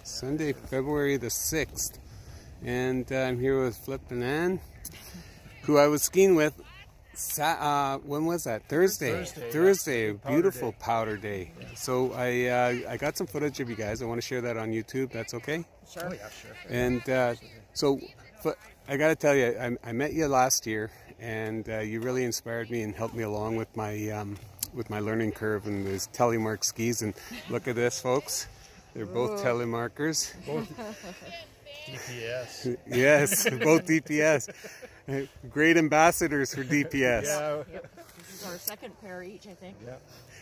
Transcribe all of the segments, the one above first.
Sunday, February the 6th. And I'm here with Flip and Ann, who I was skiing with. When was that? Thursday. Thursday, a beautiful powder day. Yeah. So I got some footage of you guys. I want to share that on YouTube. That's okay? Sure. Oh, yeah, sure. And so I got to tell you, I met you last year, and you really inspired me and helped me along with my learning curve and these Telemark skis. And look at this, folks. They're both Telemarkers. Both DPS. Yes, both DPS. Great ambassadors for DPS. Yeah. Yep. This is our second pair each, I think. Yeah.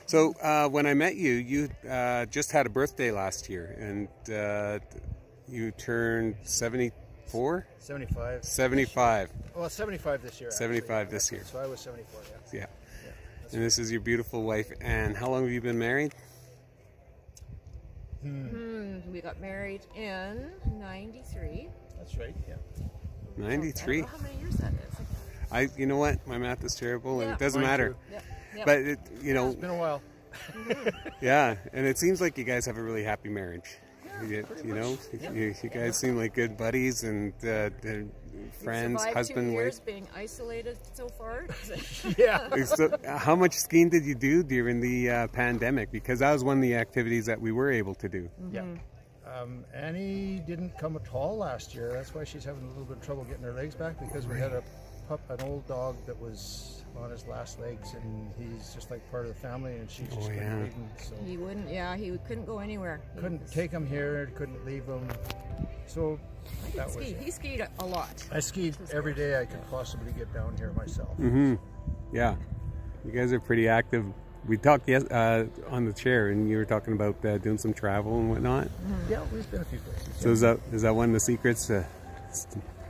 So when I met you, you just had a birthday last year, and you turned 74? 75. 75. Well, 75 this year. 75 this year. So I was 74, yeah. Yeah. And this is your beautiful wife, Ann. How long have you been married? We got married in 93. That's right, yeah. 93. I don't know how many years that is. You know what? My math is terrible, and Yeah. it doesn't Mine matter. too. Yep. But you know, It's been a while. yeah, and it seems like you guys have a really happy marriage. You know, you guys seem like good buddies and friends, husband, 2 years wife. being isolated so far. Yeah. So, how much skiing did you do during the pandemic? Because that was one of the activities that we were able to do. Yeah. Annie didn't come at all last year. That's why she's having a little bit of trouble getting her legs back, because we had an old dog that was on his last legs, and he's just like part of the family, and she just couldn't leave him. So He wouldn't, he couldn't go anywhere. couldn't take him here, couldn't leave him. So that was He skied a lot. I skied every day I could possibly get down here myself. Yeah, you guys are pretty active. We talked on the chair, and you were talking about doing some travel and whatnot. Yeah, we've been a few places. So is that one of the secrets to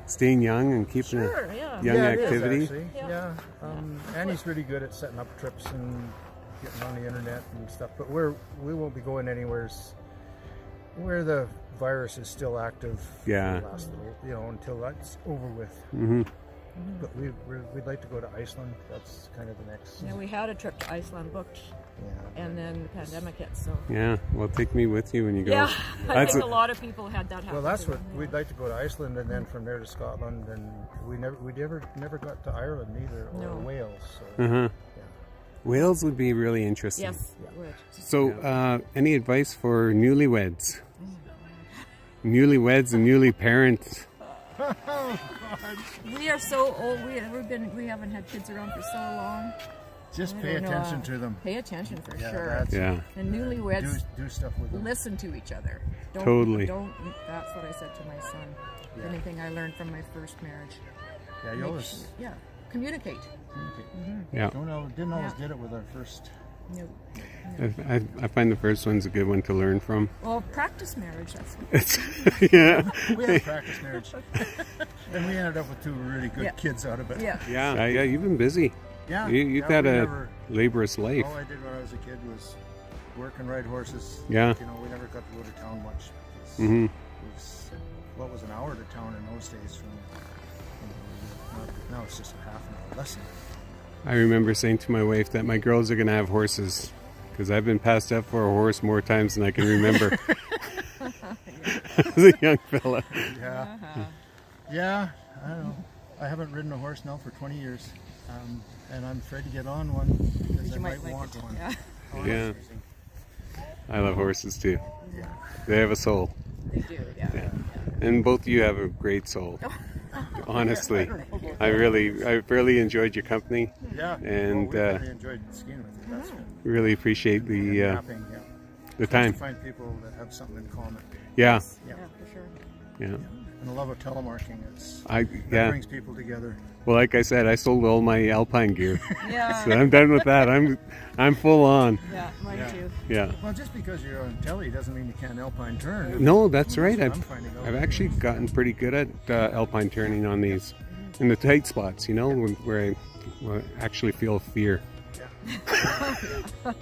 staying young and keeping a young activity? It is, yeah. Annie's really good at setting up trips and getting on the internet and stuff, but we won't be going anywhere where the virus is still active. Yeah. For the last little, until that's over with. But we'd like to go to Iceland. That's kind of the next. Yeah, we had a trip to Iceland booked, and then the pandemic hit. So yeah, well, take me with you when you go. yeah, I think a lot of people had that happen. Well, that's what we'd like to go to Iceland, and then from there to Scotland, and we never got to Ireland either, or Wales. So, Wales would be really interesting. Yes, it would. So, any advice for newlyweds? Newlyweds and newly parents. We are so old. We haven't had kids around for so long. Just pay attention to them. Pay attention for Yeah, sure. Yeah. And newlyweds do stuff with them. listen to each other. Totally. That's what I said to my son. Anything I learned from my first marriage. Yeah, you always communicate. Yeah. Didn't always get it with our first. No. I find the first one's a good one to learn from. Well, practice marriage. That's Yeah. We had practice marriage, and we ended up with two really good kids out of it. Yeah. You've been busy. Yeah. You've had a laborious life. All I did when I was a kid was work and ride horses. Yeah. We never got to go to town much. It was, what was an hour to town in those days? Now it's just a half an hour lesson. I remember saying to my wife that my girls are going to have horses, because I've been passed up for a horse more times than I can remember. As a young fella. Yeah. Yeah, I don't know. I haven't ridden a horse now for 20 years, and I'm afraid to get on one because I might want one. Yeah. I love horses too. Yeah. They have a soul. They do, yeah. And both of you have a great soul. Honestly, I really enjoyed your company. Yeah, and we really enjoyed skiing with you. That's really appreciate the time. To find people that have something in common. Yeah. Yeah, for sure. Yeah. And the love of telemarking, that brings people together. Well, like I said, I sold all my Alpine gear. Yeah. So I'm done with that. I'm full on. Yeah, mine too. Yeah. Well, just because you're on telly doesn't mean you can't Alpine turn. No, that's right. I've actually gotten pretty good at Alpine turning on these, in the tight spots, where I actually feel fear. Yeah.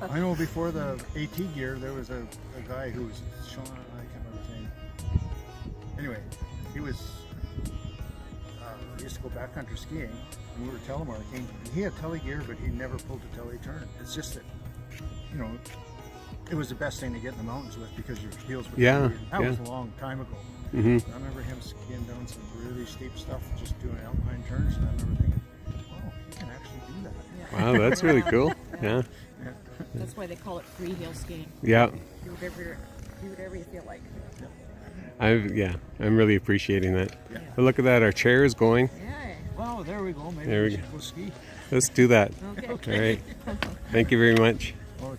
I know before the AT gear, there was a guy who was Sean, I can't remember his name. Anyway, he used to go backcountry skiing, and we were telemarking. He had tele gear, but he never pulled a tele turn. It's just that, it was the best thing to get in the mountains with because your heels would Yeah, that was yeah. a long time ago. Mm-hmm. I remember him skiing down some really steep stuff, just doing alpine turns, and I remember thinking, "Oh, he can actually do that." Yeah. Wow, that's really cool. Yeah. That's why they call it free heel skiing. Yeah. Do whatever you feel like. I'm really appreciating that. Yeah. But look at that, our chair is going. Yeah. Well, there we go. Maybe There we we go. should go ski. Let's do that. Okay. All right. Thank you very much. Oh,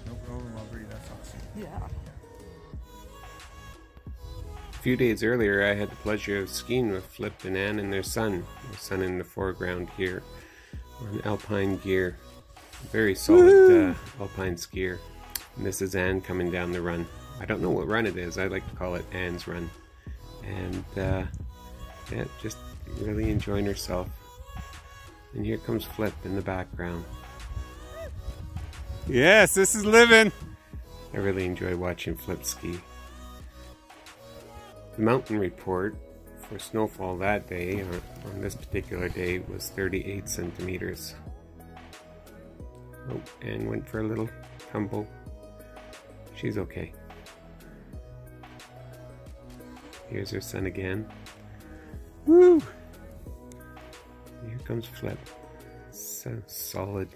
no problem, Aubrey. That's awesome. Yeah. A few days earlier, I had the pleasure of skiing with Flip and Ann and their son in the foreground here, on alpine gear. Very solid alpine skier. And this is Ann coming down the run. I don't know what run it is. I like to call it Ann's run. And yeah, just really enjoying herself. And here comes Flip in the background. Yes, this is living. I really enjoy watching Flip ski. The mountain report for snowfall that day, or on this particular day, was 38 centimeters. Oh, and went for a little tumble. She's okay. Here's her son again. Woo! Here comes Flip. So solid.